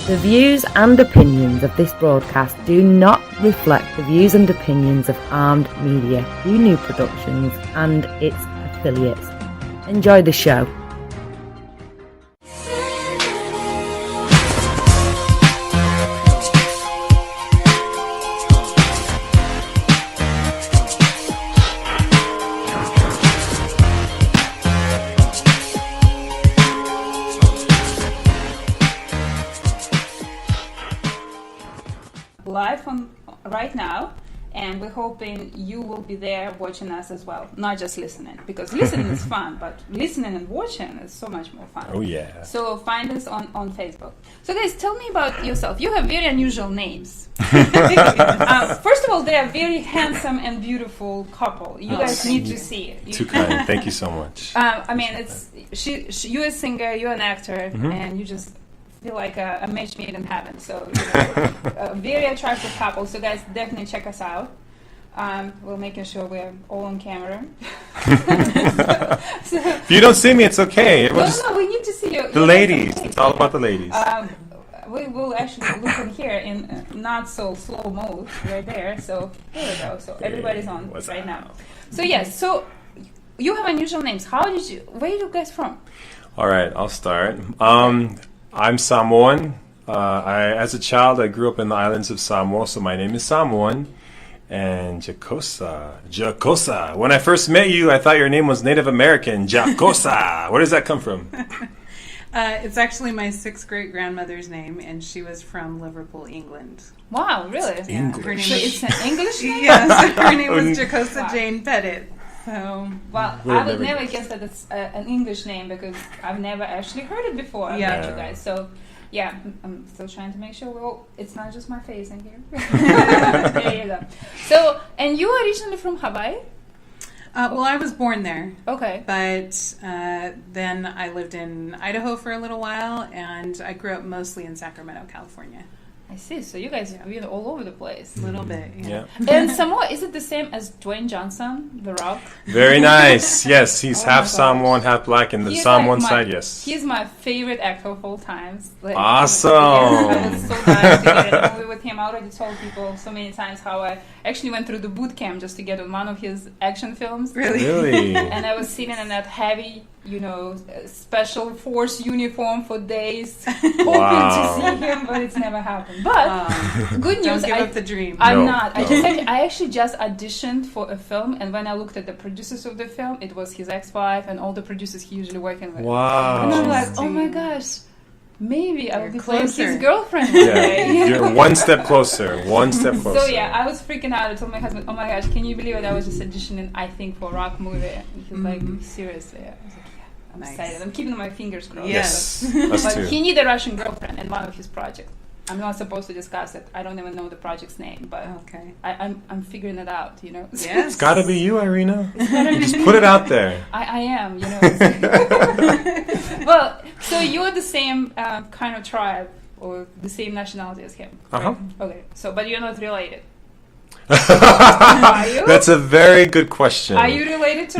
The views and opinions of this broadcast do not reflect the views and opinions of Armed Media, New Productions and its affiliates. Enjoy the show. Live on right now, and we're hoping you will be there watching us as well, not just listening, because listening is fun, but listening and watching is so much more fun. Oh yeah. So find us on Facebook. So guys, tell me about yourself. You have very unusual names. First of all, they are very handsome and beautiful couple. You guys need to see it. Too kind. Thank you so much. I mean, it's you're a singer, you're an actor, and you just feel like a match made in heaven. So, a very attractive couple. So, guys, definitely check us out. We're making sure we're all on camera. So, if you don't see me, it's okay. No, we need to see you. The ladies. It's all about the ladies. We will actually look in here in not so slow mode right there. So, there we go. So, everybody's on right now. So, yes. So, you have unusual names. Where are you guys from? All right, I'll start. I'm Samoan. As a child, I grew up in the islands of Samoa, so my name is Samoan. And Jacosa. When I first met you, I thought your name was Native American. Jacosa. Where does that come from? It's actually my 6th great-grandmother's name, and she was from Liverpool, England. Wow, really? Yeah, her name so it's an English name? Yes, her name was Jacosa Jane Pettit. So, well, I would never guess that it's an English name because I've never actually heard it before. I've met you guys. So, yeah, I'm still trying to make sure it's not just my face in here. There you go. So, and you are originally from Hawaii? Well, I was born there. Okay. But then I lived in Idaho for a little while, and I grew up mostly in Sacramento, California. I see. So you guys have been all over the place. A little bit, yeah. And Samoa, is it the same as Dwayne Johnson, The Rock? Very nice. Yes, he's half Samoan, half black, and the Samoan side, yes. He's my favorite actor of all times. Like, awesome. I was so nice to get a movie with him. I already told people so many times how I actually went through the boot camp just to get on one of his action films. Really? And I was sitting in that heavy, special force uniform for days, hoping to see him, but it's never happened. But good news, don't give up the dream. I'm not. I actually just auditioned for a film, and when I looked at the producers of the film, it was his ex-wife and all the producers he usually working with. Wow! And I'm like, oh my gosh, maybe I will be closer. his girlfriend today. You're one step closer. One step closer. So yeah, I was freaking out. I told my husband, "Oh my gosh, can you believe it? I was just auditioning, I think, for a rock movie." And he's like, "Seriously?" I was like, I'm excited. I'm keeping my fingers crossed. Yes, but he needed a Russian girlfriend in one of his projects. I'm not supposed to discuss it. I don't even know the project's name, but okay. I'm figuring it out, Yes. It's got to be you, Irina. Just put it out there. I am, Well, so you're the same kind of tribe or the same nationality as him. Uh-huh. Right? Okay, so but you're not related. Are you? That's a very good question. Are you related to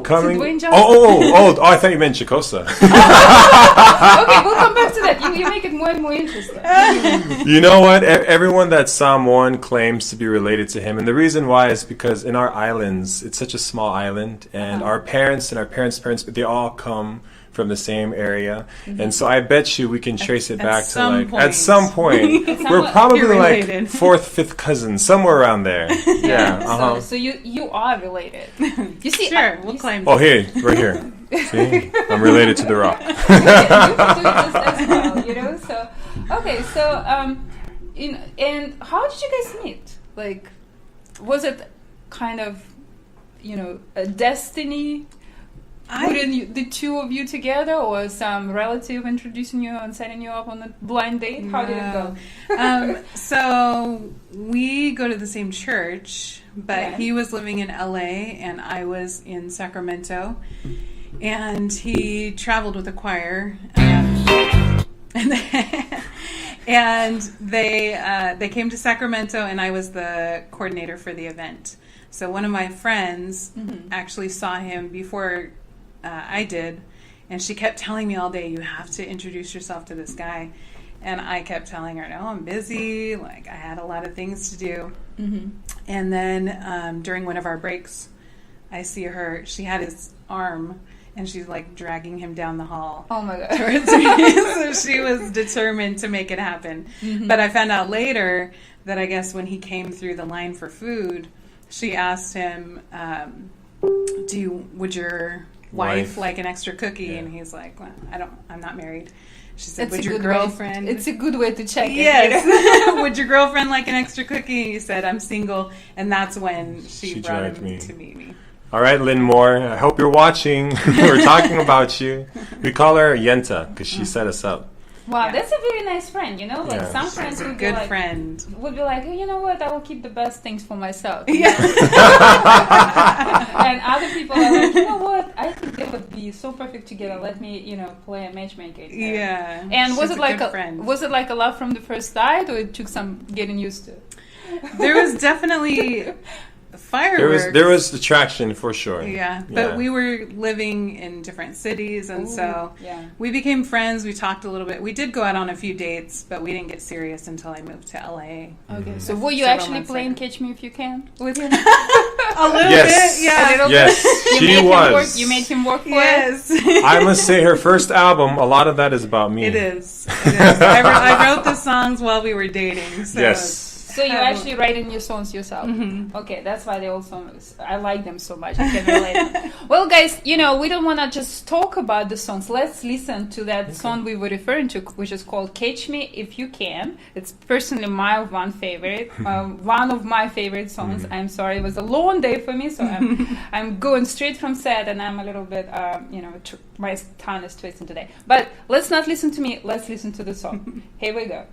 coming? To Dwayne Johnson? I thought you meant Jacosa. Okay, we'll come back to that. You make it more and more interesting. You know what? Everyone that's Samoan claims to be related to him, and the reason why is because in our islands, it's such a small island, and our parents and our parents' parents, they all come from the same area, and so I bet you we can trace it back to at some point we're probably like 4th, 5th cousins, somewhere around there. Yeah. So you are related. You see, sure, we'll claim. Oh, here, right here. See, I'm related to The Rock. You can do this as well, So okay, so and how did you guys meet? Like, was it kind of a destiny? Putting the two of you together, or some relative introducing you and setting you up on a blind date? How did it go? So we go to the same church, but he was living in LA and I was in Sacramento, and he traveled with a choir, and they came to Sacramento, and I was the coordinator for the event. So one of my friends actually saw him before I did, and she kept telling me all day, "You have to introduce yourself to this guy." And I kept telling her, no, I'm busy. Like, I had a lot of things to do. Mm-hmm. And then during one of our breaks, I see her, she had his arm, and she's like dragging him down the hall. Oh my God. Towards me. So she was determined to make it happen. Mm-hmm. But I found out later that I guess when he came through the line for food, she asked him, would your wife like an extra cookie? Yeah. And he's like, well, I'm not married. She said, It's would a your good girlfriend... It's a good way to check it. Yes. Would your girlfriend like an extra cookie? And he said, I'm single. And that's when she brought dragged him me. to meet me. All right, Lynn Moore, I hope you're watching. We're talking about you. We call her Yenta because she set us up. Wow, Yeah. that's a very nice friend, you know? Like Yeah. some friends would be Good like, friend. "Hey, you know what, I will keep the best things for myself. Yeah. And other people are like, you know what, I think they would be so perfect together. Let me, play a matchmaker. Yeah. And was She's it like good friend. was it like a love from the first sight, or it took some getting used to? There was definitely fireworks. There was attraction for sure. Yeah, but we were living in different cities, and so yeah. we became friends. We talked a little bit. We did go out on a few dates, but we didn't get serious until I moved to LA. Okay, so were you Several actually months playing later. Catch Me If You Can with him? A little Yes. bit, yeah. A little Yes, bit? she was. You made him work for it? Yes. I must say, her first album, a lot of that is about me. It is. It is. I wrote the songs while we were dating. So Yes. So you're actually writing your songs yourself. Mm-hmm. Okay, that's why they also, I like them so much. I can relate. Well, guys, we don't want to just talk about the songs. Let's listen to that song we were referring to, which is called Catch Me If You Can. It's personally my one favorite, one of my favorite songs. I'm sorry, it was a long day for me, so I'm going straight from set, and I'm a little bit, my tongue is twisting today. But let's not listen to me, let's listen to the song. Here we go.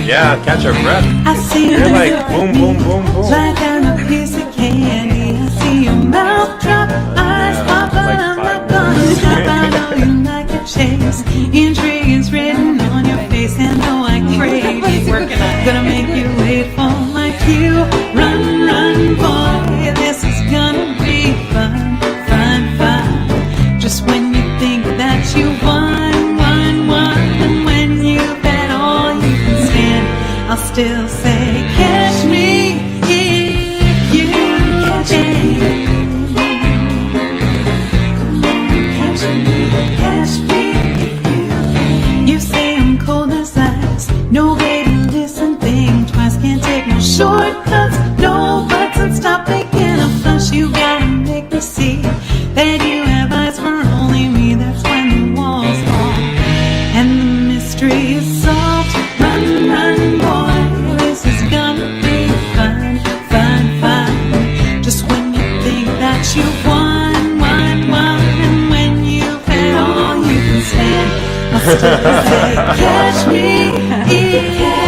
Yeah, catch our breath. I see You're you like boom, boom, boom, boom. like I'm a piece of candy. I see your mouth drop, eyes pop, but like I'm 5 not gonna stop. I know you like a chase. Intrigue is written on your face, and though I crave you, gonna make you wait for my cue. Run, run, boy, this is gonna be fun, fun, fun. Just when you think that you won, won, won, and when you've had all you can stand, I'll still say, catch me if you can. Catch me if you can. You say I'm cold as ice. No way to listen, think twice. Can't take no shortcuts, no buts, and stop making a fuss. You gotta make me see that you have eyes for only me. That's when the walls fall and the mystery is solved. Run, run, boy, this is gonna be fun, fun, fun. Just when you think that you won, won, won, and when you've had all you can stand, I'll still say, catch me if you can.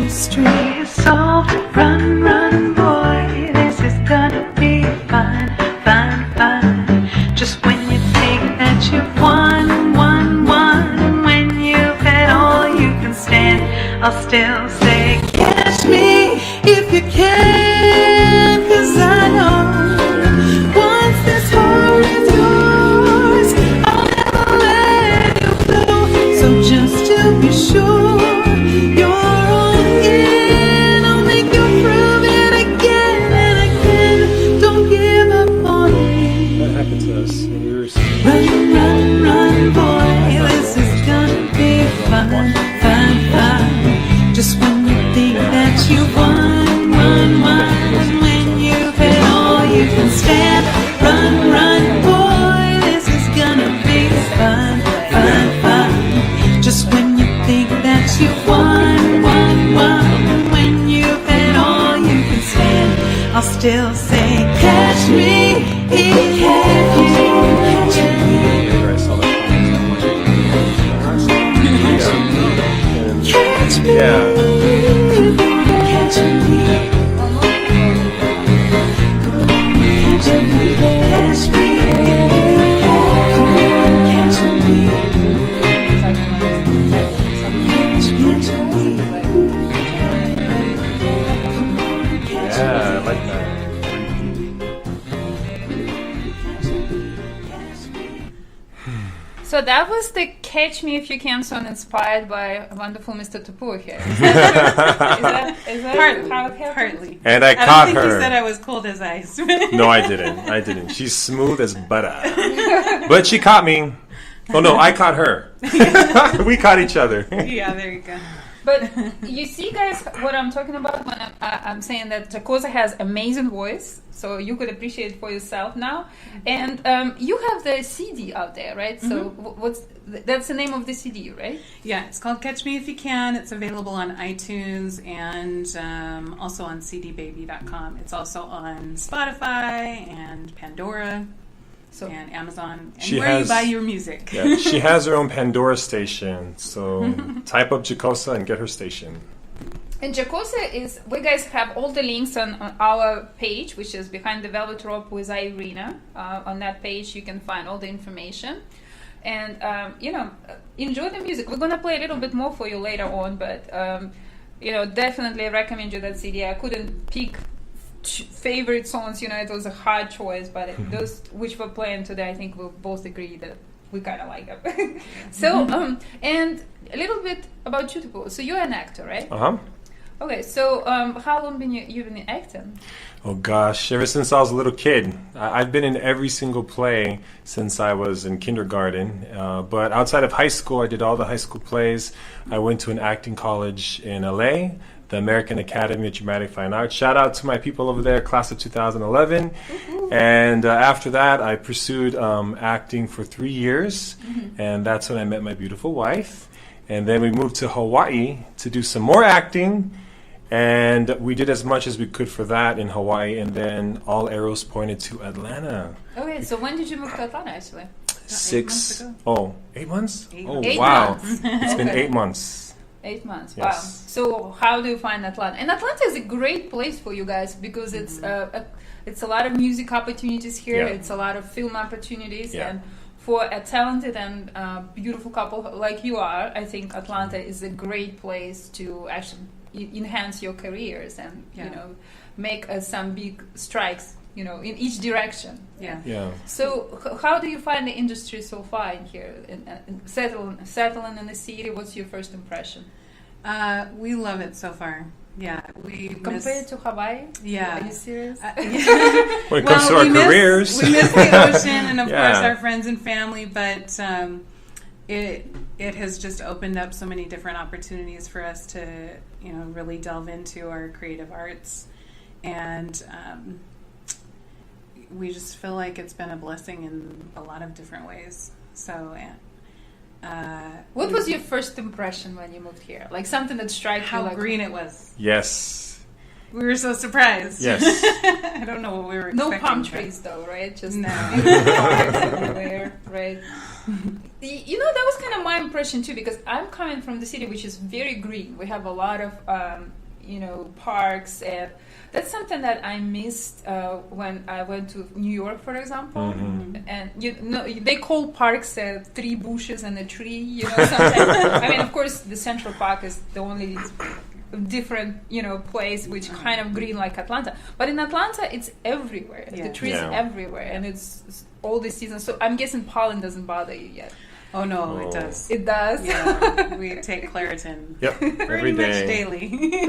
Mystery is solved. Run, run, boy. This is gonna be fun, fun, fun. Just when you think that you've won, won, won, and when you've had all you can stand, I'll still say, catch me if you can. 'Cause I know once this heart is yours, I'll never let you go. So just to be sure you're all in, I'll make you prove it again and again. Don't give up on me. That happened to us when we were Run, run, run, boy, this is gonna be fun, fun, fun. Just when you think that you won, won, won, and when you've had all you can stand. Run, run, boy, this is gonna be fun, fun, fun. Just when you think that you won, won, won, and when you've had all you can stand, I'll still say, catch me if you can. I saw that. Yeah, I like that. So that was the Catch Me If You Can song inspired by wonderful Mr. Tupua here. Is that Partly, how it happened? partly. And I I caught don't think her. he said I was cold as ice. No, I didn't. She's smooth as butter. But she caught me. Oh no, I caught her. We caught each other. Yeah, there you go. But you see, guys, what I'm talking about when I'm saying that Jacosa has amazing voice, so you could appreciate it for yourself now. And you have the CD out there, right? So that's the name of the CD, right? Yeah, it's called Catch Me If You Can. It's available on iTunes and also on cdbaby.com. It's also on Spotify and Pandora and Amazon. And She where you has- buy your music. Yeah, she has her own Pandora station. So type up Jacosa and get her station. And Jacosa is, we guys have all the links on our page, which is Behind the Velvet Rope with Irina. On that page, you can find all the information. And, enjoy the music. We're going to play a little bit more for you later on, but, definitely recommend you that CD. I couldn't pick favorite songs, it was a hard choice, but those which we're playing today, I think we'll both agree that we kind of like them. So, and a little bit about you, Tupua. So you're an actor, right? Uh-huh. Okay, so how long you've been acting? Oh gosh, ever since I was a little kid. I've been in every single play since I was in kindergarten. But outside of high school, I did all the high school plays. I went to an acting college in LA, the American Academy of Dramatic Fine Arts. Shout out to my people over there, class of 2011. And after that, I pursued acting for 3 years. And that's when I met my beautiful wife. And then we moved to Hawaii to do some more acting. And we did as much as we could for that in Hawaii. And then all arrows pointed to Atlanta. Okay, so when did you move to Atlanta, actually? 6 ago. Oh, 8 months? Oh, 8 wow. months. It's been Okay. 8 months. 8 months. Yes. Wow. So how do you find Atlanta? And Atlanta is a great place for you guys because it's a lot of music opportunities here. Yeah. It's a lot of film opportunities. Yeah. And for a talented and beautiful couple like you are, I think Atlanta is a great place to actually enhance your careers and make some big strikes in each direction. Yeah. So how do you find the industry so far in here, settling in the city? What's your first impression? We love it so far. Yeah, Compared to Hawaii? Yeah. Are you serious? When it comes to our careers. We miss the ocean and of Yeah. course our friends and family, but it has just opened up so many different opportunities for us to really delve into our creative arts, and we just feel like it's been a blessing in a lot of different ways. So What was your first impression when you moved here? Like something that struck you how like green it was. Yes. We were so surprised. Yes. I don't know what we were no expecting. palm but- trees though, right? Just No. parks everywhere, right? That was kind of my impression too, because I'm coming from the city which is very green. We have a lot of parks, and that's something that I missed when I went to New York, for example. And they call parks 3 bushes and a tree. Sometimes. I mean, of course, the Central Park is the only different place which kind of green like Atlanta, but in Atlanta it's everywhere. Yeah. The trees Yeah. everywhere, and it's all the seasons. So I'm guessing pollen doesn't bother you yet. Oh no, Oh. it does. It does. Yeah, we take Claritin Yep. pretty Every much day. daily.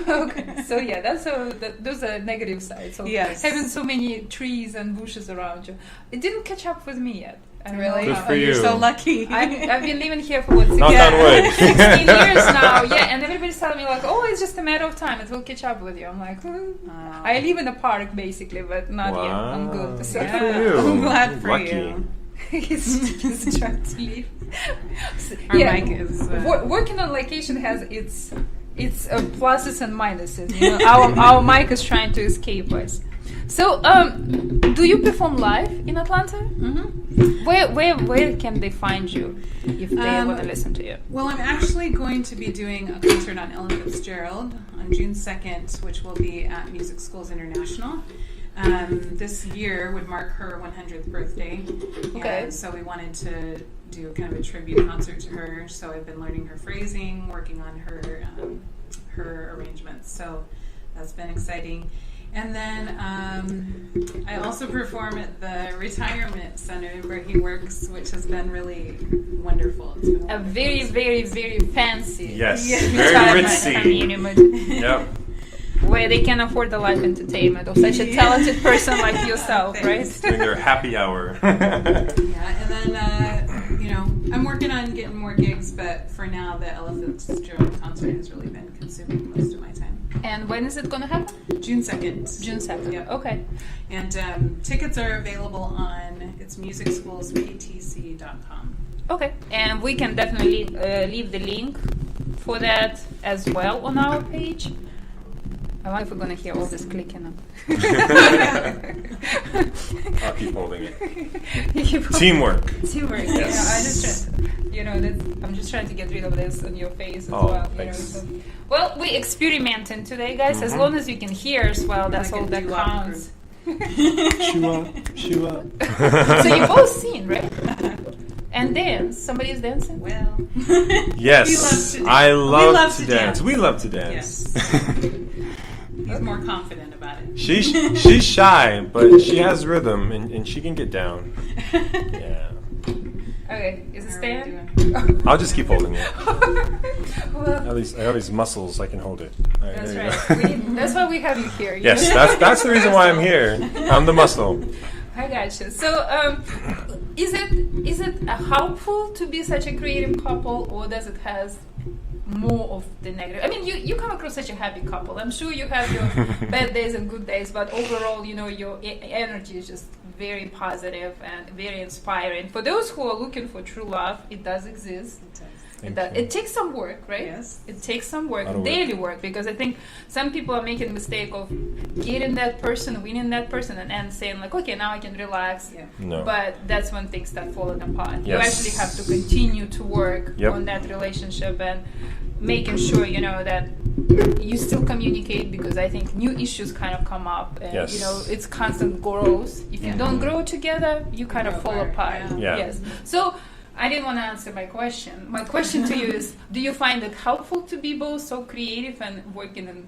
Okay, so yeah, those are negative sides. So Yes. having so many trees and bushes around you, it didn't catch up with me yet. I don't Really? know Good how- for You're you. so lucky. I've been living here for what, Knock on wood. 16 years now, yeah, and everybody's telling me like, oh, it's just a matter of time, it will catch up with you. I'm like, I live in a park basically, but not yet. I'm good. So, Good for you. I'm glad for Lucky. you. he's trying to leave. Our mic is. Working on location has its pluses and minuses. Our mic is trying to escape us. So, do you perform live in Atlanta? Mm-hmm. Where can they find you if they want to listen to you? Well, I'm actually going to be doing a concert on Ella Fitzgerald on June 2nd, which will be at Music Schools International. This year would mark her 100th birthday. Okay. And so we wanted to do kind of a tribute concert to her. So I've been learning her phrasing, working on her arrangements. So that's been exciting. And then I also perform at the retirement center where he works, which has been really wonderful. It's been A very, very, very fancy Yes, retirement very ritzy. community Yep. where they can afford the live entertainment of such a talented person like yourself, right? Doing their happy hour. Yeah, and then, I'm working on getting more gigs, but for now, the Ella Fitzgerald concert has really been consuming most of my time. And when is it going to happen? June 2nd. June 2nd. Yep. Okay. And tickets are available on musicschoolsptc.com. Okay. And we can definitely leave the link for that as well on our page. I wonder if we're going to hear all this clicking up. I'll keep holding it. Teamwork. Teamwork. Yes. I'm just trying to get rid of this on your face as well. Thanks. So. Well, we experimenting today, guys. As long as you can hear us well, that's all that counts. Shoo up. So you both sing, right? And dance. Somebody's dancing? Well, Yes, I love to dance. We love to dance. Yes. He's more confident about it. She's shy, but she has rhythm and she can get down. Yeah. Okay, is it How are we staying? doing? I'll just keep holding it. Well, I have these muscles, I can hold it. All right, that's there you right. go. That's why we have you here. you Yes, know? that's the reason why I'm here. I'm the muscle. I gotcha. So, is it helpful to be such a creative couple, or does it has more of the negative? I mean, you come across such a happy couple. I'm sure you have your bad days and good days, but overall, your energy is just very positive and very inspiring. For those who are looking for true love, it does exist. It takes some work, right? Yes. It takes some work, Lot of work. daily work, because I think some people are making the mistake of getting that person, winning that person, and then saying like, okay, now I can relax. Yeah. No. But that's when things start falling apart. You Yes. actually have to continue to work Yep. on that relationship and making sure, that you still communicate, because I think new issues kind of come up. And, Yes. it's constant growth. If you don't grow together, you kind of fall apart. Yeah. Yes. So I didn't want to answer my question. My question to you is, do you find it helpful to be both so creative and working in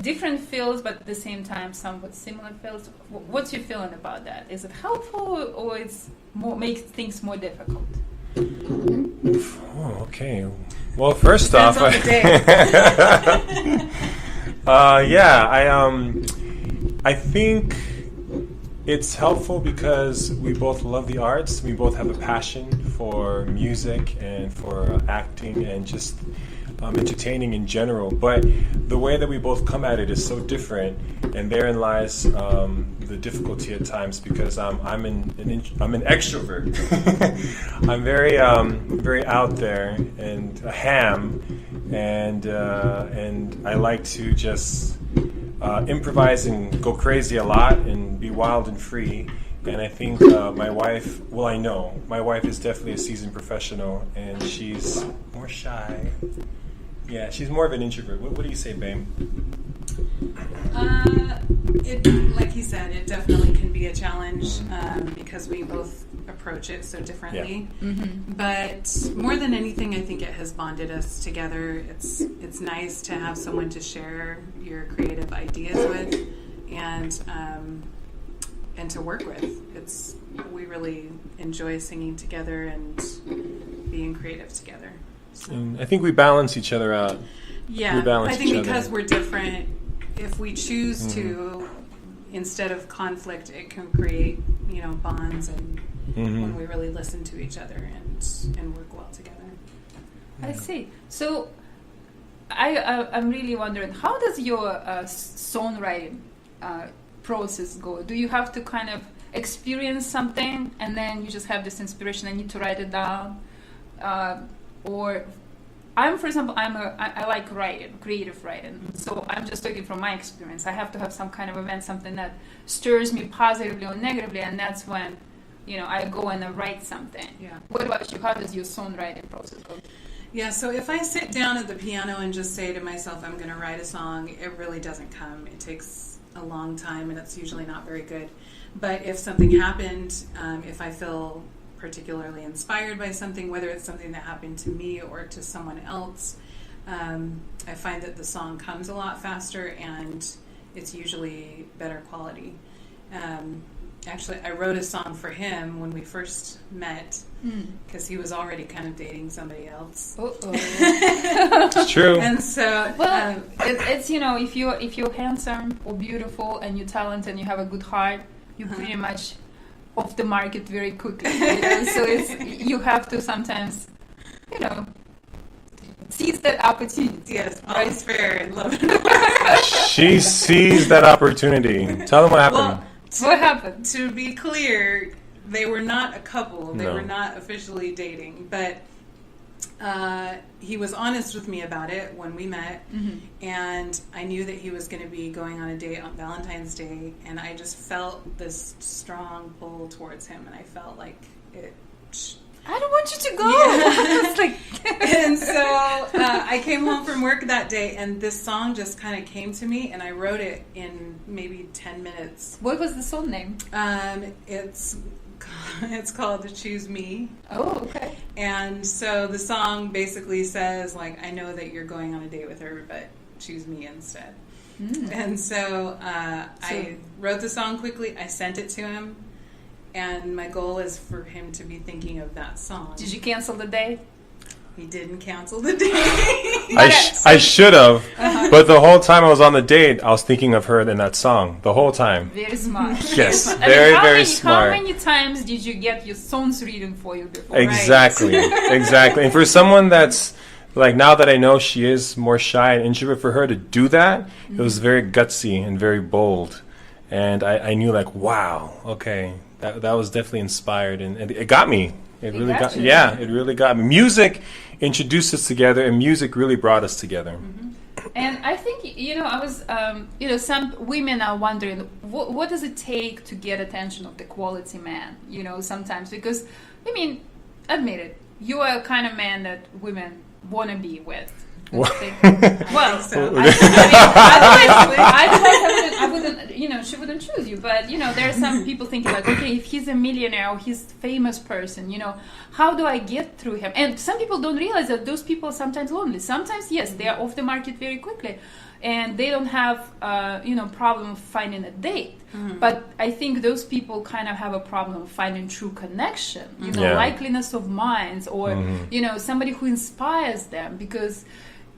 different fields, but at the same time somewhat similar fields? What's your feeling about that? Is it helpful, or it's makes things more difficult? Oh, okay. Well, first off, on the I think it's helpful because we both love the arts. We both have a passion for music and for acting and just entertaining in general. But the way that we both come at it is so different, and therein lies the difficulty at times, because I'm an extrovert. I'm very out there and a ham, and I like to just improvise and go crazy a lot and be wild and free. And I think my wife, I know my wife is definitely a seasoned professional, and she's more shy. Yeah, she's more of an introvert. What do you say, babe? Like he said, it definitely can be a challenge because we both approach it so differently. Yeah. Mm-hmm. But more than anything, I think it has bonded us together. It's nice to have someone to share your creative ideas with, and to work with. We really enjoy singing together and being creative together. So. And I think we balance each other out. Yeah, We balance I think each other. because we're different, if we choose to, instead of conflict, it can create, bonds, and when we really listen to each other and work well together. I see. So I'm really wondering, how does your songwriting process go? Do you have to kind of experience something and then you just have this inspiration, I need to write it down? Or for example, I like writing, creative writing. So I'm just talking from my experience. I have to have some kind of event, something that stirs me positively or negatively, and that's when, I go and I write something. Yeah. What about you? How does your songwriting process go? Yeah, so if I sit down at the piano and just say to myself, I'm going to write a song, it really doesn't come. It takes a long time, and it's usually not very good. But if something happened, if I feel particularly inspired by something, whether it's something that happened to me or to someone else, I find that the song comes a lot faster, and it's usually better quality. Actually, I wrote a song for him when we first met because he was already kind of dating somebody else. It's true. And so, well, it's if you're handsome or beautiful and you're talented and you have a good heart, you're pretty much off the market very quickly. So you have to sometimes, seize that opportunity. Yes, all is fair in love. She seized that opportunity. Tell them what happened. Well, what happened? To be clear, they were not a couple. They No. were not officially dating. But he was honest with me about it when we met. And I knew that he was going to be going on a date on Valentine's Day. And I just felt this strong pull towards him. And I felt like it... I don't want you to go. Yeah. It's like And so I came home from work that day, and this song just kind of came to me, and I wrote it in maybe 10 minutes. What was the song name? It's called Choose Me. Oh, okay. And so the song basically says, like, I know that you're going on a date with her, but choose me instead. And so I wrote the song quickly. I sent it to him. And my goal is for him to be thinking of that song. Did you cancel the date? He didn't cancel the date. I should have, but the whole time I was on the date, I was thinking of her in that song. The whole time. Very smart. Yes, I mean, very smart. How many times did you get your songs written for you before? Exactly, exactly. And for someone that's like, now that I know she is more shy and introvert, for her to do that, it was very gutsy and very bold. And I knew, like, wow, okay, that was definitely inspired, and it got me. It really got you. yeah, it really got me. Music introduced us together, and music really brought us together. And I think, I was, some women are wondering, what does it take to get attention of the quality man, sometimes, because, I mean, admit it, you are a kind of man that women want to be with. Well, I wouldn't, she wouldn't choose you. But, there are some people thinking like, okay, if he's a millionaire or he's a famous person, how do I get through him? And some people don't realize that those people are sometimes lonely. Sometimes, yes, they are off the market very quickly. And they don't have, problem finding a date. But I think those people kind of have a problem finding true connection, likeliness of minds, or, somebody who inspires them. Because,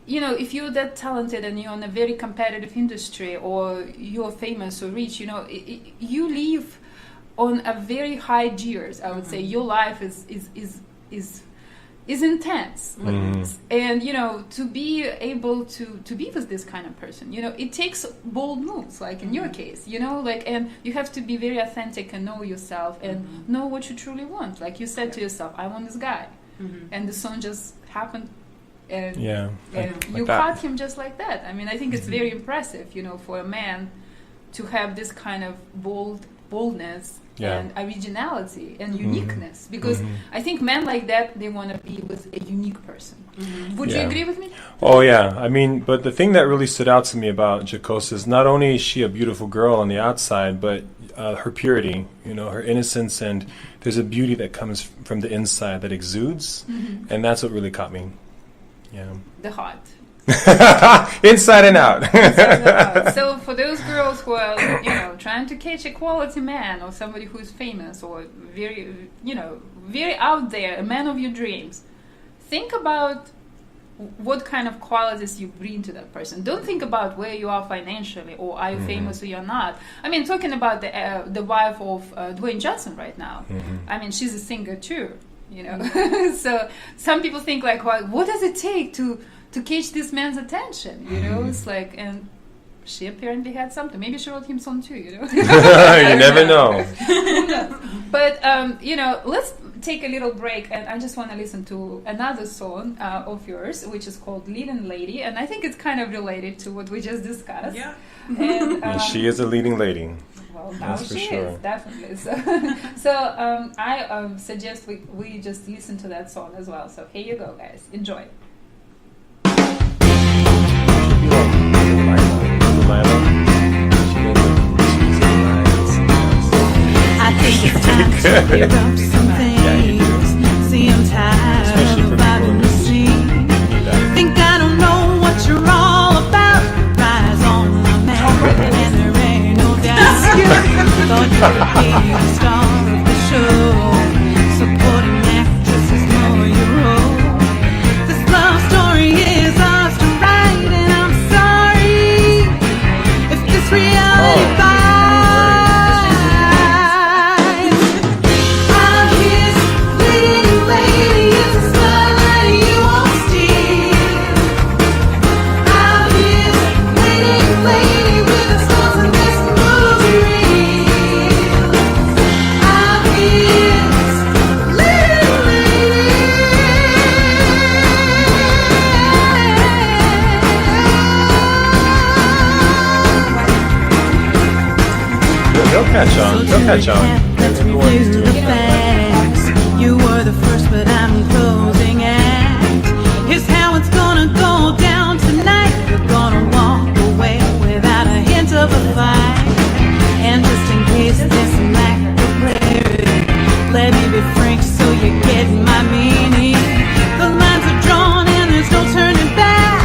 if you're that talented and you're in a very competitive industry, or you're famous or rich, you live on a very high gears. I would say your life is intense. And, to be able to be with this kind of person, it takes bold moves, like in your case, and you have to be very authentic and know yourself and know what you truly want. Like you said to yourself, I want this guy. And the song just happened. And, and you caught him just like that. I mean, I think it's very impressive, for a man to have this kind of boldness and originality and uniqueness. Because I think men like that, they want to be with a unique person. Would you agree with me? Oh, yeah. I mean, but the thing that really stood out to me about Jacosa is not only is she a beautiful girl on the outside, but her purity, her innocence, and there's a beauty that comes from the inside that exudes. And that's what really caught me. Yeah. The heart. Inside and out. So for those girls who are, trying to catch a quality man or somebody who's famous or very, very out there, a man of your dreams, think about what kind of qualities you bring to that person. Don't think about where you are financially or are you famous or you're not. I mean, talking about the wife of Dwayne Johnson right now. I mean, she's a singer too. So some people think like, well, what does it take to catch this man's attention? It's like, and she apparently had something. Maybe she wrote him song too. You never know. But let's take a little break, and I just want to listen to another song of yours, which is called "Leading Lady," and I think it's kind of related to what we just discussed. Yeah. And she is a leading lady. well, now That's for she sure. is definitely. So I suggest we just listen to that song as well. So here you go, guys. Enjoy. I think it's time to clear up some things. See, I'm tired of riding the scene. Think I don't know what you're all about. Rise on my man, and there ain't no doubt. Thought you would be the star of the show. Supporting actresses know your role. This love story is ours to write, and I'm sorry if this reality bites. I'm his leading lady, it's a spotlight you won't steal. I'm his leading lady with the stars in this movie reel. I'm his leading lady. They'll catch on. They'll catch on. Let's review the facts. You were the first, but I'm closing act. Here's how it's gonna go down tonight. You're gonna walk away without a hint of a fight. And just in case there's some lack of clarity, let me be frank so you get my meaning. The lines are drawn and there's no turning back.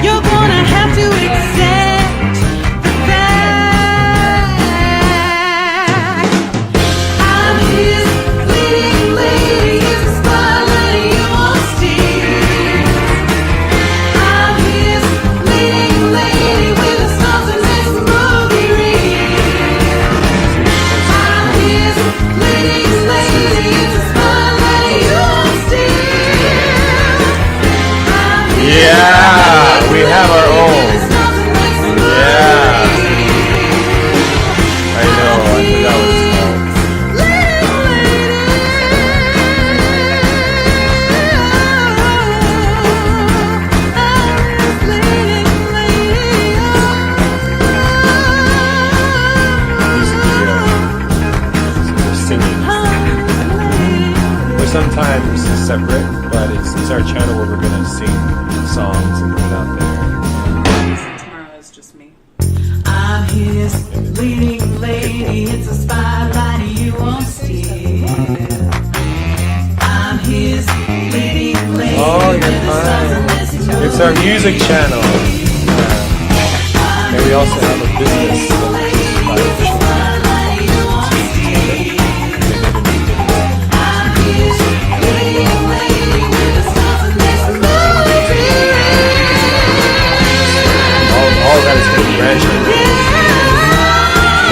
You're gonna have to accept the fact. I'm his leading lady, it's a spotlight you won't steal. I'm his leading lady with the stars in this movie reel. I'm his leading lady, it's a spotlight you won't steal. I'm his Yeah, we have our own. Yeah. I know. I forgot what it's called. Music video. So they're singing. Or sometimes separate, but it's our channel where we're gonna sing songs and put it out there. Tomorrow is just me. I'm his leading lady, it's a spotlight you won't steal. I'm his leading lady. Oh, you're fine. It's our music channel. And we also have a business. All that is going to be branching.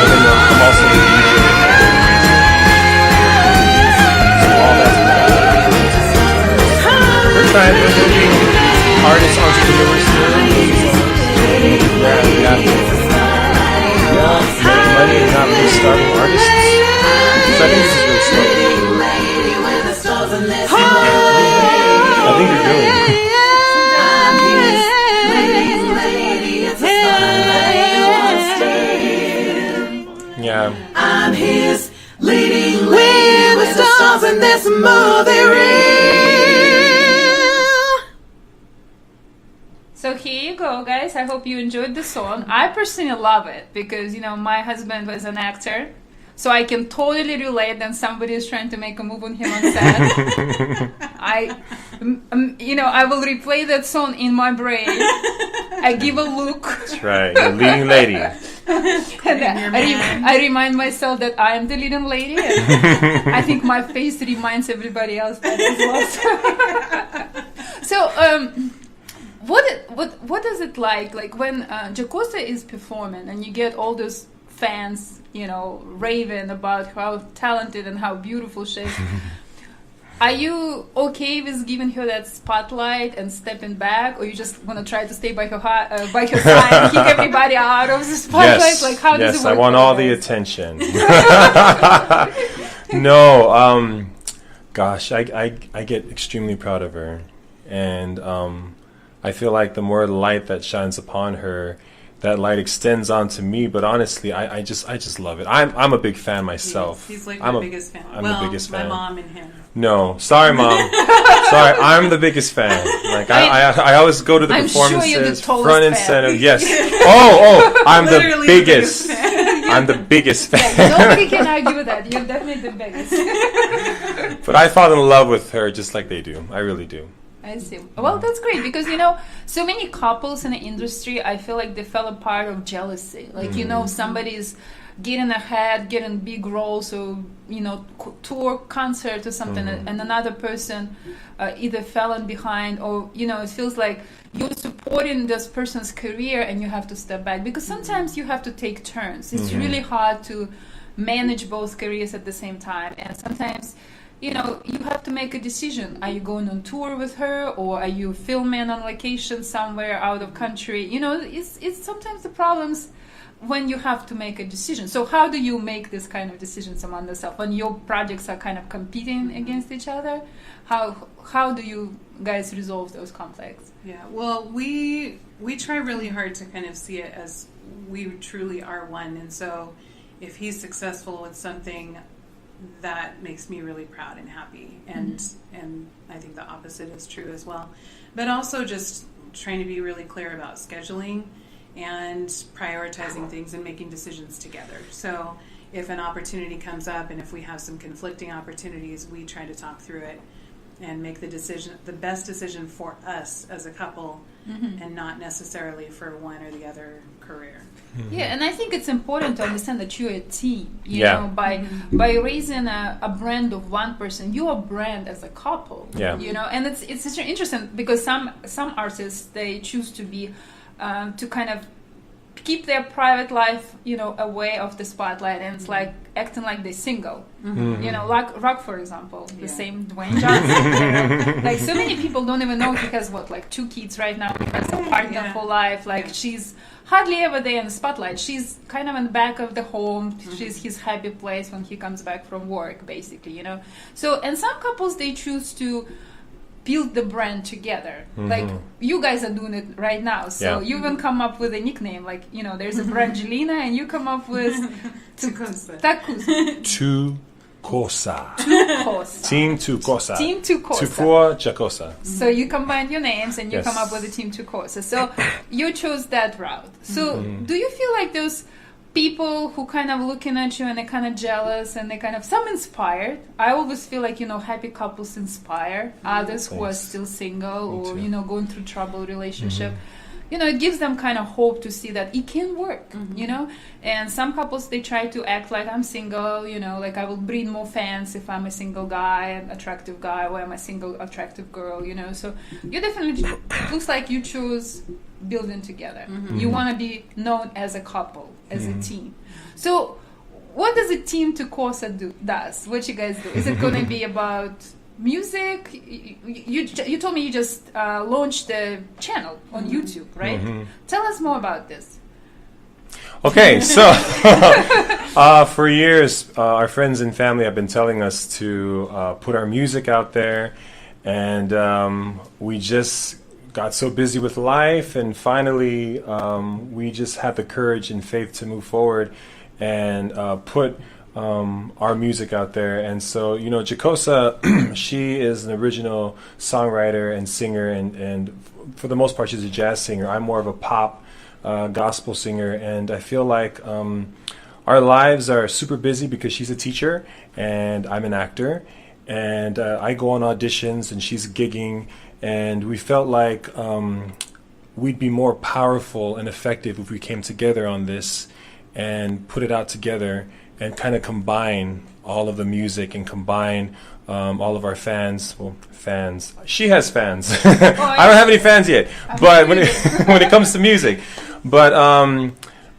And then I'm also the DJ. So all that's we're trying to be artists, entrepreneurs here. Yeah, we have to. Yeah, make money and not really starving artists. So I think this is really smart. I think you're doing it. Yeah. I'm his leading lady with the stars in this movie reel. So here you go, guys. I hope you enjoyed the song. I personally love it because, you know, my husband was an actor. So I can totally relate when somebody is trying to make a move on him on set. I will replay that song in my brain. I give a look. That's right. You're leading lady. And I remind myself that I am the leading lady. And I think my face reminds everybody else that as well. So, what is it like when Jacosa is performing and you get all those fans, you know, raving about how talented and how beautiful she is? Are you okay with giving her that spotlight and stepping back, or you just want to try to stay by her side and keep everybody out of the spotlight? Yes, like, how does it work? I want all the attention. No, Gosh, I get extremely proud of her, and I feel like the more light that shines upon her, that light extends onto me. But honestly, I just love it. I'm a big fan myself. He's like I'm my a- biggest fan. I'm well, the biggest fan. my mom and him. No, sorry, Mom. Sorry, I'm the biggest fan. Like I always go to the I'm sure performances, you're the tallest front and fan. center. Yes. Oh, I'm the Literally the biggest. biggest fan. I'm the biggest fan. Nobody can argue with that. You're definitely the biggest. But I fall in love with her just like they do. I really do. I see. Well, that's great because so many couples in the industry, I feel like they fell apart of jealousy. Like somebody's getting ahead, getting big roles, or tour concert or something, and another person either fallen behind, or it feels like you're supporting this person's career and you have to step back because sometimes you have to take turns. It's really hard to manage both careers at the same time, and sometimes you have to make a decision. Are you going on tour with her, or are you filming on location somewhere out of country? It's sometimes the problems when you have to make a decision. So how do you make this kind of decisions among yourself when your projects are kind of competing against each other? How do you guys resolve those conflicts? Yeah, well, we try really hard to kind of see it as we truly are one, and so if he's successful with something, that makes me really proud and happy, and I think the opposite is true as well. But also just trying to be really clear about scheduling and prioritizing things and making decisions together. So if an opportunity comes up and if we have some conflicting opportunities, we try to talk through it and make the best decision for us as a couple, and not necessarily for one or the other career. Yeah, and I think it's important to understand that you're a team. Yeah. By raising a brand of one person, you're a brand as a couple. Yeah. And it's such interesting because some artists, they choose to be to kind of keep their private life, away of the spotlight, and it's like acting like they're single. Like Rock, for example, the same Dwayne Johnson. Like so many people don't even know he has 2 kids right now. He has a partner for life. Like she's hardly ever there in the spotlight. She's kind of in the back of the home. She's his happy place when he comes back from work, basically. So and some couples, they choose to build the brand together. Like you guys are doing it right now. So you even come up with a nickname. Like, there's a Brangelina and you come up with Jacosa. Tucosa. Tucosa. Team Tucosa. Team Tucosa. Tupua Jacosa. So you combine your names and you Yes. come up with a Team Jacosa. So you chose that route. So do you feel like those people who kind of looking at you and they're kind of jealous and they kind of some inspired? I always feel like happy couples inspire others who are Thanks. still single Me or too. going through troubled relationship. It gives them kind of hope to see that it can work, and some couples, they try to act like I'm single, like I will breed more fans if I'm a single guy, an attractive guy, or I'm a single attractive girl, so you definitely, it looks like you chose building together. You want to be known as a couple, as a team. So what does a Team Jacosa does? What you guys do? Is it going to be about music? You told me you just launched the channel on YouTube, right? Tell us more about this. Okay, so for years, our friends and family have been telling us to put our music out there, and we just got so busy with life, and finally we just had the courage and faith to move forward and put our music out there. And so, Jacosa, she is an original songwriter and singer, and for the most part, she's a jazz singer. I'm more of a pop gospel singer, and I feel like our lives are super busy because she's a teacher and I'm an actor, and I go on auditions and she's gigging, and we felt like we'd be more powerful and effective if we came together on this and put it out together and kind of combine all of the music and combine all of our fans. Well, fans. She has fans. I don't have any fans yet, but when it comes to music. But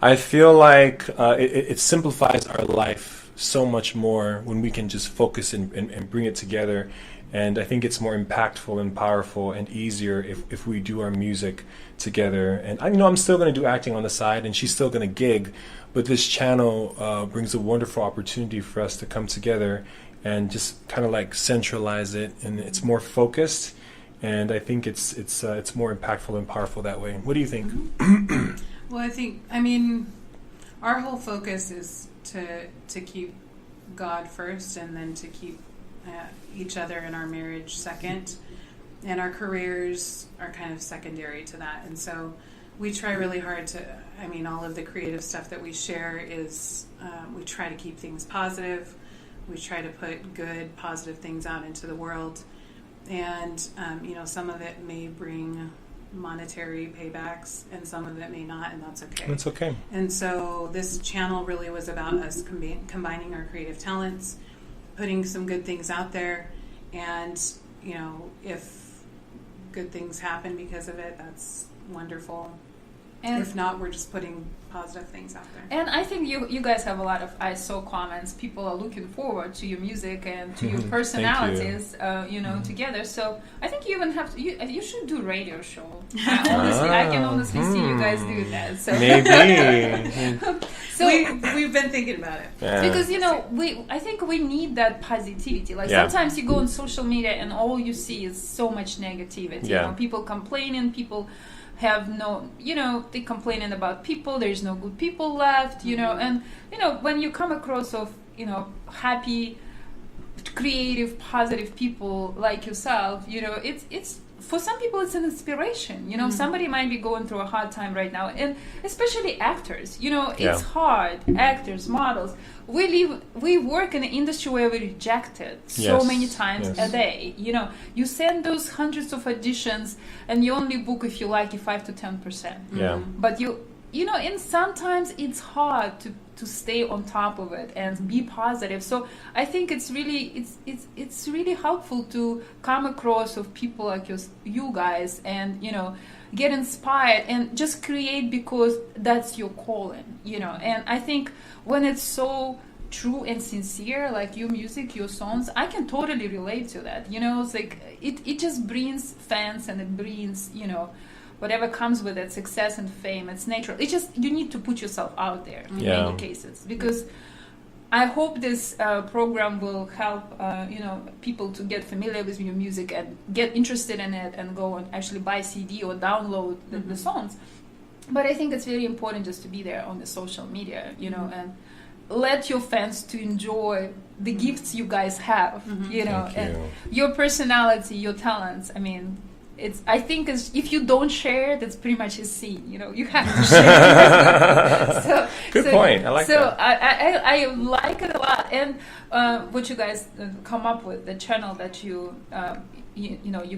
I feel like it simplifies our life so much more when we can just focus and bring it together. And I think it's more impactful and powerful and easier if we do our music together. And I'm still going to do acting on the side, and she's still going to gig. But this channel brings a wonderful opportunity for us to come together and just kind of like centralize it, and it's more focused. And I think it's more impactful and powerful that way. What do you think? Well, I mean, our whole focus is to keep God first, and then to keep each other and our marriage second, and our careers are kind of secondary to that. And so we try really hard to, I mean, all of the creative stuff that we share is, we try to keep things positive. We try to put good, positive things out into the world. And, some of it may bring monetary paybacks, and some of it may not, and that's okay. That's okay. And so this channel really was about us combining our creative talents, putting some good things out there, and, if good things happen because of it, that's wonderful. And if not, we're just putting positive things out there. And I think you guys have a lot of, I saw comments, people are looking forward to your music and to your personalities, together. So I think you even have to, you should do radio show. I can honestly see you guys do that. So. Maybe. So we've been thinking about it. Yeah. Because, I think we need that positivity. Like sometimes you go on social media and all you see is so much negativity. Yeah. People complaining, people have no, they complaining about people, there's no good people left, and, when you come across of, happy, creative, positive people like yourself, it's for some people it's an inspiration. Somebody might be going through a hard time right now, and especially actors, it's hard. Actors, models, we work in an industry where we're rejected so many times a day. You send those hundreds of auditions and you only book, if you like it, 5 to 10%. Yeah. But and sometimes it's hard to stay on top of it and be positive. So I think it's really it's really helpful to come across of people like you guys, and get inspired and just create, because that's your calling. And I think when it's so true and sincere, like your music, your songs, I can totally relate to that. It's like it just brings fans, and it brings whatever comes with it, success and fame. It's natural. It's just you need to put yourself out there in many cases, because I hope this program will help people to get familiar with your music and get interested in it and go and actually buy CD or download the songs. But I think it's very important just to be there on the social media, and let your fans to enjoy the gifts you guys have, and your personality, your talents. I mean, I think if you don't share it, it's pretty much a scene. You have to share. Good point. I like that. So I like it a lot. And what you guys come up with, the channel that you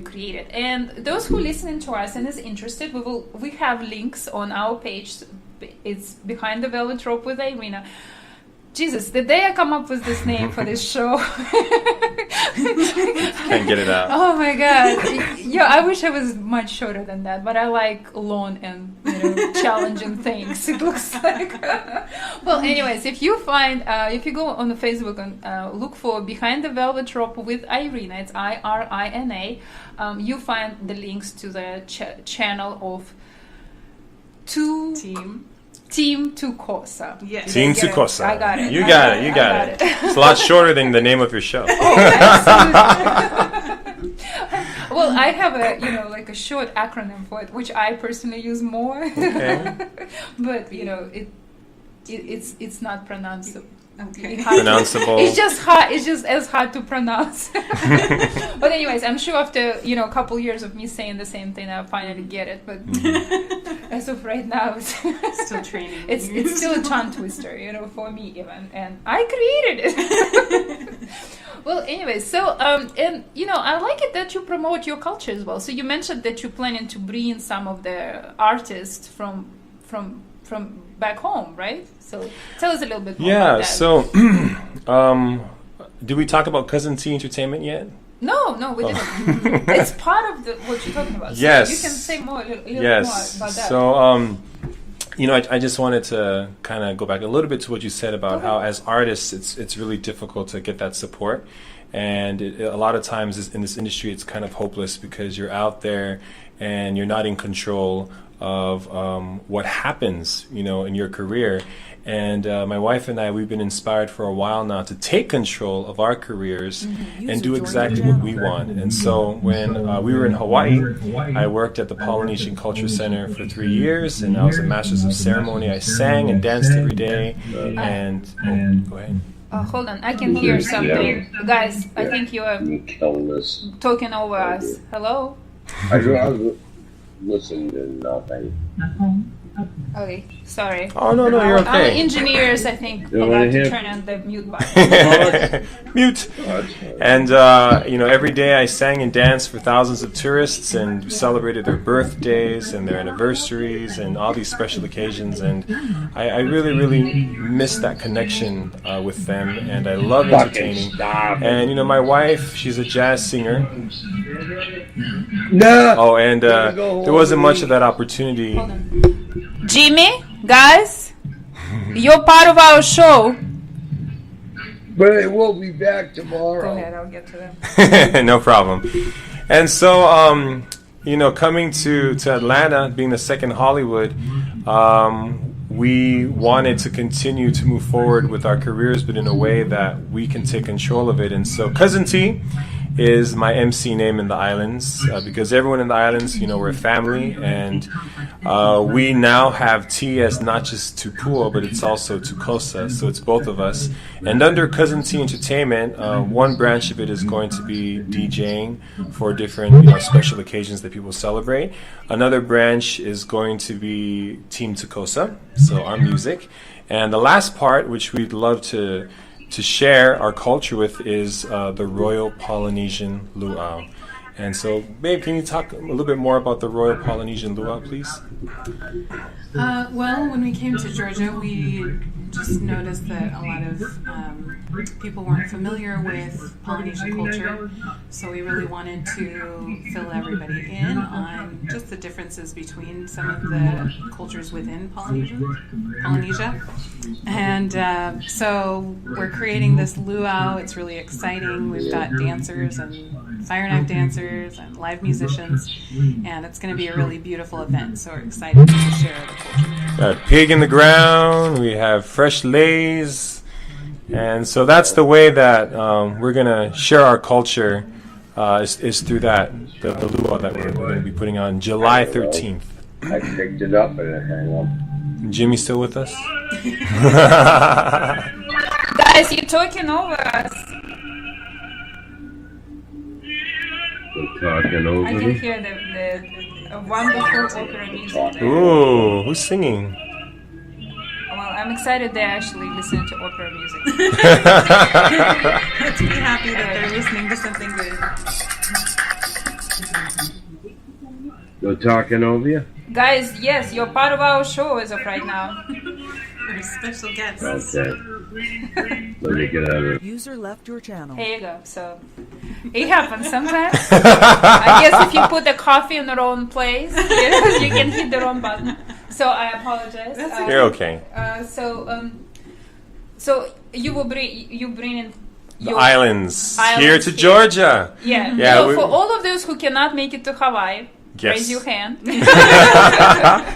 created. And those who listening to us and is interested, we have links on our page. It's Behind the Velvet Rope with Irina. Jesus, the day I come up with this name for this show. Can't get it out. Oh my God. I wish I was much shorter than that, but I like long and challenging things, it looks like. Well, anyways, if you go on the Facebook and look for Behind the Velvet Rope with Irina, it's IRINA, you find the links to the channel of Team Jacosa. Yes. Team Jacosa. I got it. You got it. It's a lot shorter than the name of your show. Well, I have a a short acronym for it, which I personally use more. Okay. But it's not pronounceable. Okay. Pronounceable. It's just hard. It's just as hard to pronounce. But anyways, I'm sure after a couple years of me saying the same thing, I'll finally get it. But as of right now, it's still training. It's still a tongue twister, for me even, and I created it. Well, anyways, so and I like it that you promote your culture as well. So you mentioned that you're planning to bring some of the artists from back home, right? So tell us a little bit more about that. So did we talk about Cousin T Entertainment yet? No, we didn't. It's part of what you're talking about. So Yes. you can say a little more about that. So I just wanted to kind of go back a little bit to what you said about how as artists it's really difficult to get that support. And a lot of times in this industry it's kind of hopeless because you're out there and you're not in control of what happens, in your career. And my wife and I, we've been inspired for a while now to take control of our careers and do exactly what we want. And so when we were in Hawaii, I worked at the Polynesian Culture Center for 3 years, and I was a Master's of Ceremony. I sang and danced every day. And go ahead. Hold on, I can hear something. Guys, I think you are talking over us. Hello? I was listening to nothing. Okay, sorry. Oh, no, you're Our okay. engineers, I think, You forgot wanna to hear? turn on the mute button. Mute. And, every day I sang and danced for thousands of tourists and celebrated their birthdays and their anniversaries and all these special occasions. And I really, really miss that connection with them. And I love entertaining. And, my wife, she's a jazz singer. No. Oh, and there wasn't much of that opportunity. Hold on. Jimmy, guys, you're part of our show. But it will be back tomorrow. Go ahead, I'll get to them. No problem. And so, coming to Atlanta, being the second Hollywood, we wanted to continue to move forward with our careers, but in a way that we can take control of it. And so, Cousin T is my MC name in the islands, because everyone in the islands, we're a family, and we now have T as not just Tupua, but it's also Jacosa, so it's both of us. And under Cousin T Entertainment, one branch of it is going to be DJing for different special occasions that people celebrate. Another branch is going to be Team Jacosa, so our music. And the last part, which we'd love to share our culture with, is the Royal Polynesian Luau. And so, babe, can you talk a little bit more about the Royal Polynesian Luau, please? Well, when we came to Georgia, we just noticed that a lot of people weren't familiar with Polynesian culture, so we really wanted to fill everybody in on just the differences between some of the cultures within Polynesia. And so we're creating this luau. It's really exciting. We've got dancers and fire knife dancers and live musicians, and it's going to be a really beautiful event, so we're excited to share the culture. Got pig in the ground, we have fresh lays, and so that's the way that we're going to share our culture, is through that, the luau that we're going to be putting on July 13th. I picked it up and it hung up. Jimmy still with us? Guys, you're talking over us. We're talking over I can me. hear the wonderful opera music. Ooh, who's singing? Well, I'm excited they're actually listening to opera music. Let's be happy that they're listening to something good. We're talking over you? Guys, yes, you're part of our show as of right now. We're special guests. Okay. Let me get out of it. User left your channel. Here you go. So it happens sometimes. I guess if you put the coffee in the wrong place, you can hit the wrong button. So I apologize. You're okay. So you bring in The islands here Islands to here. Georgia. Yeah. Yeah, So we- for all of those who cannot make it to Hawaii, Yes. raise your hand.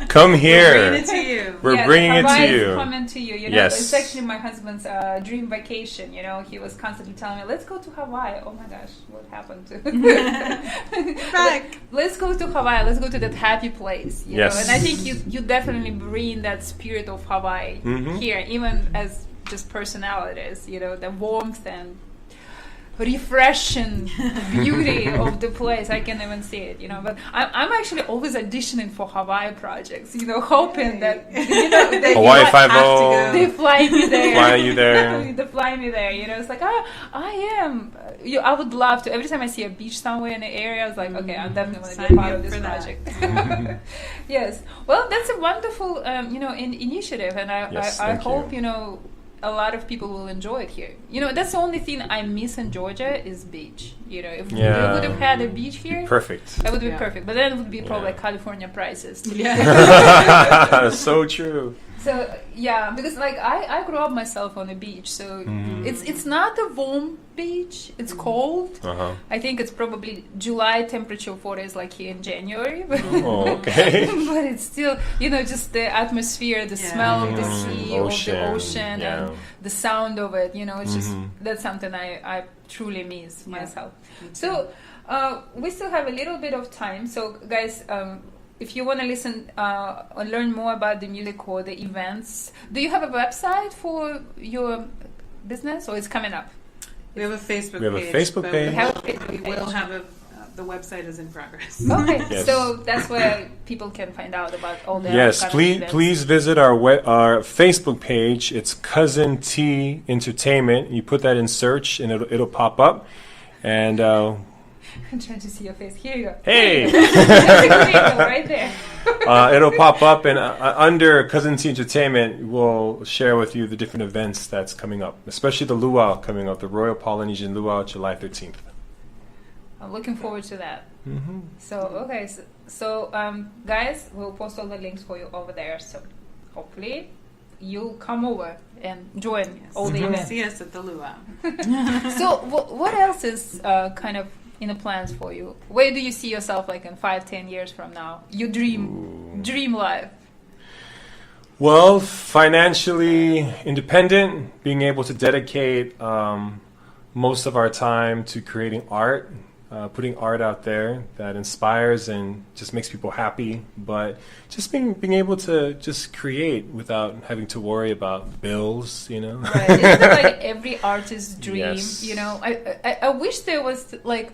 Come here. Bringing it to you. We're Yes, bringing it Hawaii to is you. coming to you. Yes. It's actually my husband's dream vacation. He was constantly telling me, "Let's go to Hawaii." Oh my gosh, what happened to? Back. Let's go to Hawaii. Let's go to that happy place. You Yes. know? And I think you definitely bring that spirit of Hawaii Mhm. here, even as just personalities. The warmth and refreshing beauty of the place. I can even see it, but I'm actually always auditioning for Hawaii projects, hoping that, that Hawaii they 5-0. they fly me there. Fly you there. They fly me there, it's like, I am. I would love to. Every time I see a beach somewhere in the area, I was like, okay, I'm definitely going to be a Sign me part up of this for that. project. Yes. Well, that's a wonderful, initiative, and Yes, I thank hope, you. a lot of people will enjoy it here. That's the only thing I miss in Georgia is beach. If we Yeah. would have had a beach here, Perfect. that would be Yeah. perfect. But then it would be probably Yeah. California prices. Yeah. So true. So yeah, because like I grew up myself on a beach, so it's not a warm beach. It's cold. I think it's probably July temperature for it is like here in January. Oh, okay. But it's still, just the atmosphere, the smell of the sea, of the ocean, and the sound of it. It's just that's something I truly miss myself. So we still have a little bit of time. So guys. If you want to listen or learn more about the music or the events, do you have a website for your business, or it's coming up? We have a Facebook page. We have a Facebook page. We will have the website is in progress. Okay, Yes. so that's where people can find out about all the Yes, kind of please events. please visit our Facebook page. It's Cousin T Entertainment. You put that in search, and it'll pop up. And I'm trying to see your face. Here you go. hey. Right there. It'll pop up, and under Cousin T Entertainment, we'll share with you the different events that's coming up, especially the luau coming up, the Royal Polynesian Luau, July 13th. I'm looking forward to that. So, okay. So, guys, we'll post all the links for you over there. So, hopefully, you'll come over and join all the events. See us at the luau. So, what else is kind of in the plans for you? Where do you see yourself like in 5-10 years from now? Your dream life. Well, financially independent, being able to dedicate most of our time to creating art, putting art out there that inspires and just makes people happy, but just being able to just create without having to worry about bills, Right. Isn't that like every artist's dream? Yes. I wish there was like,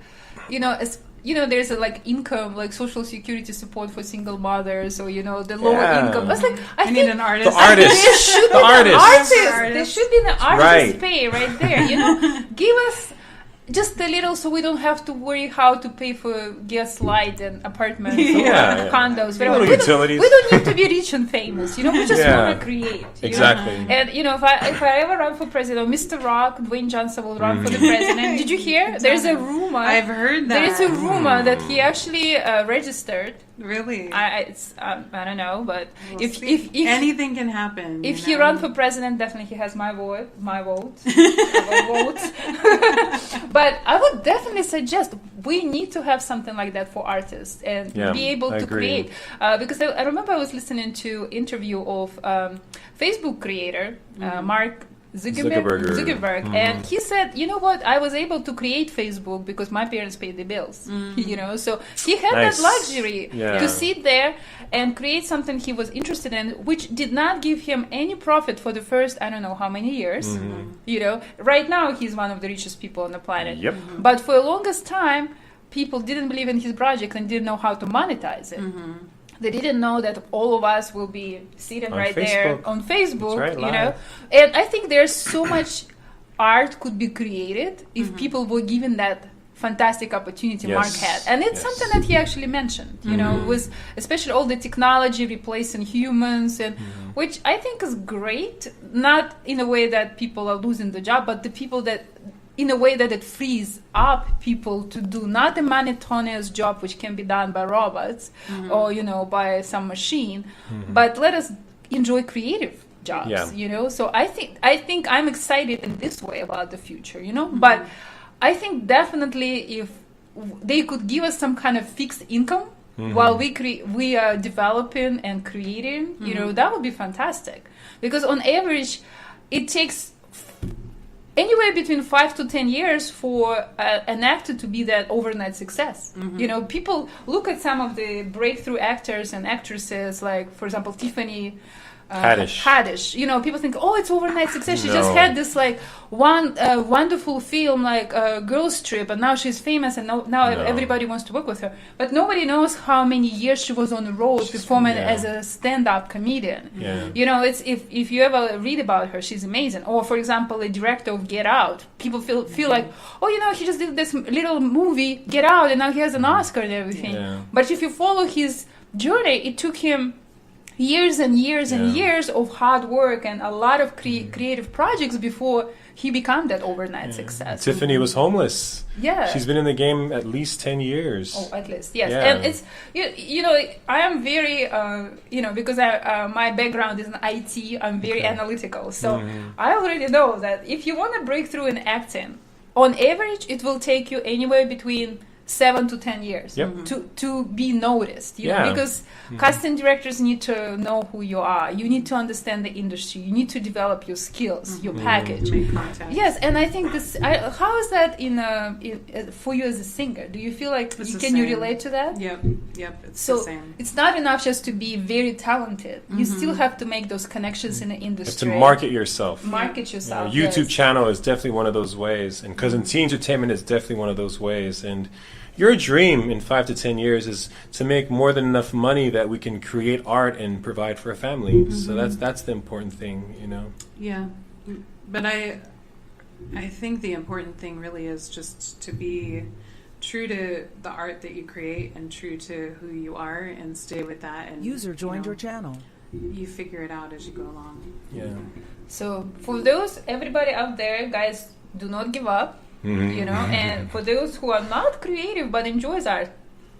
there's a like income, like social security support for single mothers, or the lower income. I was like, I need think an artist. The artist. there should be The artist. There should be the artist Right. pay right there. Give us just a little, so we don't have to worry how to pay for gas, light, and apartments or condos. Little utilities. We don't need to be rich and famous. We just want to create. Exactly. And if I ever run for president, Mr. Rock, Dwayne Johnson will run for the president. Did you hear? There's a rumor. I've heard that. There's a rumor that he actually registered. Really? I don't know, but We'll if anything can happen. if he run for president, definitely he has my vote. Our votes. But I would definitely suggest we need to have something like that for artists and be able to create. Because I remember I was listening to interview of Facebook creator Mark Zuckerberg, and he said, I was able to create Facebook because my parents paid the bills. So he had that luxury to sit there and create something he was interested in, which did not give him any profit for the first I don't know how many years. Right now he's one of the richest people on the planet. Yep. But for the longest time, people didn't believe in his project and didn't know how to monetize it. They didn't know that all of us will be sitting right there on Facebook, right, And I think there's so much art could be created if people were given that fantastic opportunity Mark had. And it's something that he actually mentioned, with especially all the technology replacing humans, and which I think is great, not in a way that people are losing the job, but the people that in a way that it frees up people to do not a monotonous job which can be done by robots or by some machine, but let us enjoy creative jobs. So I think I'm excited in this way about the future, but I think definitely if they could give us some kind of fixed income while we are developing and creating, that would be fantastic, because on average it takes anywhere between 5 to 10 years for an actor to be that overnight success. People look at some of the breakthrough actors and actresses, like, for example, Tiffany Haddish. People think, it's overnight success. She just had this one wonderful film like Girls Trip, and now she's famous, and now everybody wants to work with her. But nobody knows how many years she was on the road performing as a stand-up comedian. It's if you ever read about her, she's amazing. Or, for example, the director of Get Out. People feel like, he just did this little movie, Get Out, and now he has an Oscar and everything. But if you follow his journey, it took him years and years and years of hard work and a lot of creative projects before he became that overnight success. Tiffany was homeless. Yeah. She's been in the game at least 10 years. Oh, at least, yes. Yeah. And it's, you know, I am very, because my background is in IT, I'm very analytical. So I already know that if you want to break through in acting, on average, it will take you anywhere between 7 to 10 years to be noticed, you know, because casting directors need to know who you are. You need to understand the industry. You need to develop your skills, your package. Make contact. Yes, and I think this. How is that for you as a singer? Do you feel like It's the can you same. relate to that? Yep. It's So the same. it's not enough just to be very talented. You still have to make those connections in the To industry. market yourself. Market yourself. YouTube yes. channel is definitely one of those ways, and Cousin T Entertainment is definitely one of those ways. And your dream in 5 to 10 years is to make more than enough money that we can create art and provide for a family. So that's the important thing, you know. Yeah, but I think the important thing really is just to be true to the art that you create and true to who you are and stay with that. And User joined your channel. You figure it out as you go along. Yeah. So for those everybody out there, guys, do not give up. You know, and for those who are not creative but enjoys art,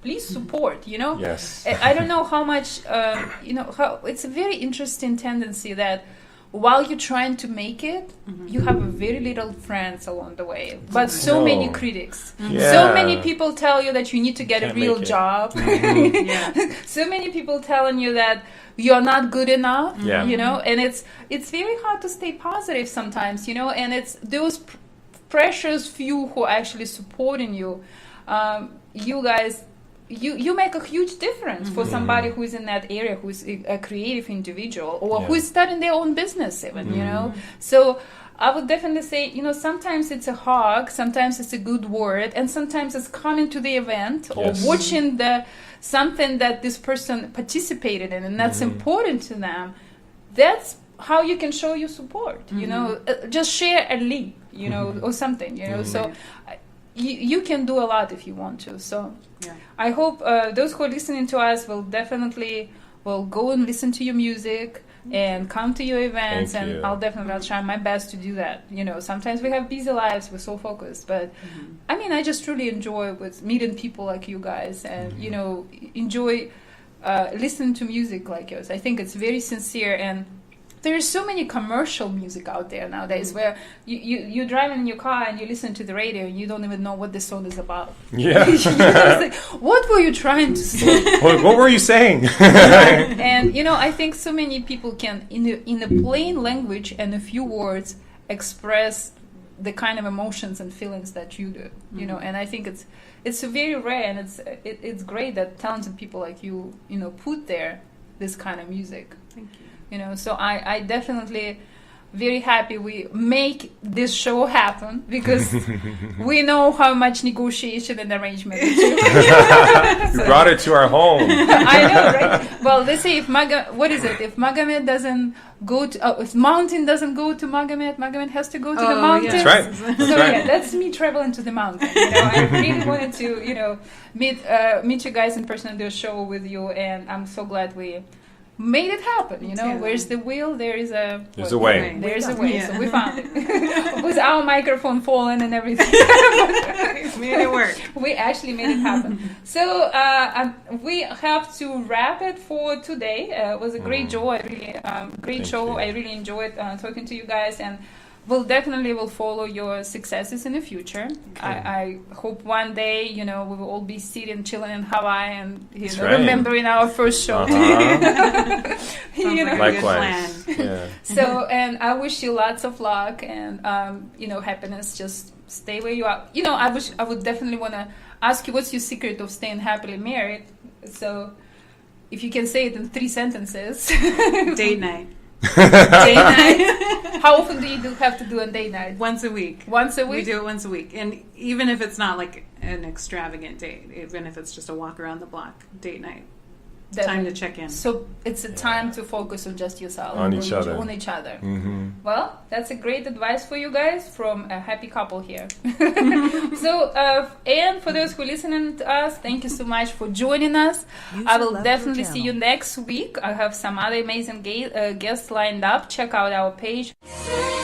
please support, you know. Yes. I don't know how much, how it's a very interesting tendency that while you're trying to make it, you have very little friends along the way, but so many critics. Yeah. So many people tell you that you need to get Can't a real make it. job. Yeah. So many people telling you that you're not good enough, Yeah. you know, and it's very hard to stay positive sometimes, you know, and it's those precious few who are actually supporting you. You guys, you make a huge difference for somebody who is in that area, who is a creative individual, or who is starting their own business even, you know. So I would definitely say, you know, sometimes it's a hug, sometimes it's a good word, and sometimes it's coming to the event or watching something that this person participated in, and that's important to them. That's how you can show your support, you know. Just share a link, you know, or something, you know. So you can do a lot if you want to. So I hope those who are listening to us will definitely go and listen to your music and come to your events. Thank and you. I'll try my best to do that. You know, sometimes we have busy lives, we're so focused, but I mean, I just really enjoy with meeting people like you guys, and you know, enjoy listening to music like yours. I think it's very sincere, and there's so many commercial music out there nowadays where you're driving in your car and you listen to the radio and you don't even know what the song is about. Yeah. It's like, what were you trying to say? What were you saying? And you know, I think so many people can, in a plain language and a few words, express the kind of emotions and feelings that you do. You know, and I think it's very rare, and it's great that talented people like you know, put there this kind of music. Thank you. You know, so I definitely very happy we make this show happen, because we know how much negotiation and arrangement it took. You brought it to our home. I know, right? Well, they say if Magomed doesn't go to, if mountain doesn't go to Magomed, Magomed has to go to the mountains. yeah. That's right. So yeah, that's me traveling to the mountain. You know, I really wanted to, you know, meet you guys in person and do a show with you, and I'm so glad we made it happen. You know, Yeah. where's the will, there is a way. There's a way. So Yeah. we found it with our microphone falling and everything. Made it work. We actually made it happen. So we have to wrap it for today. It was a great joy, really great Thank show. you. I really enjoyed talking to you guys, and we'll definitely follow your successes in the future. I hope one day, you know, we will all be sitting, chilling in Hawaii, and you know, right. remembering our first show. You know. Like a good Likewise. plan. Yeah. So, and I wish you lots of luck and you know, happiness. Just stay where you are. You know, I would definitely want to ask you, what's your secret of staying happily married? So, if you can say it in 3 sentences. Date night. Date night. How often do you have to do a date night? Once a week. Once a We week. do it once a week. And even if it's not like an extravagant date, even if it's just a walk around the block, date night. Time to check in. So it's a time to focus on just yourself, On each other. On each other. Mm-hmm. Well, that's a great advice for you guys from a happy couple here. So, and for those who are listening to us, thank you so much for joining us. I will left definitely your see you channel. next week. I have some other amazing guests lined up. Check out our page. Say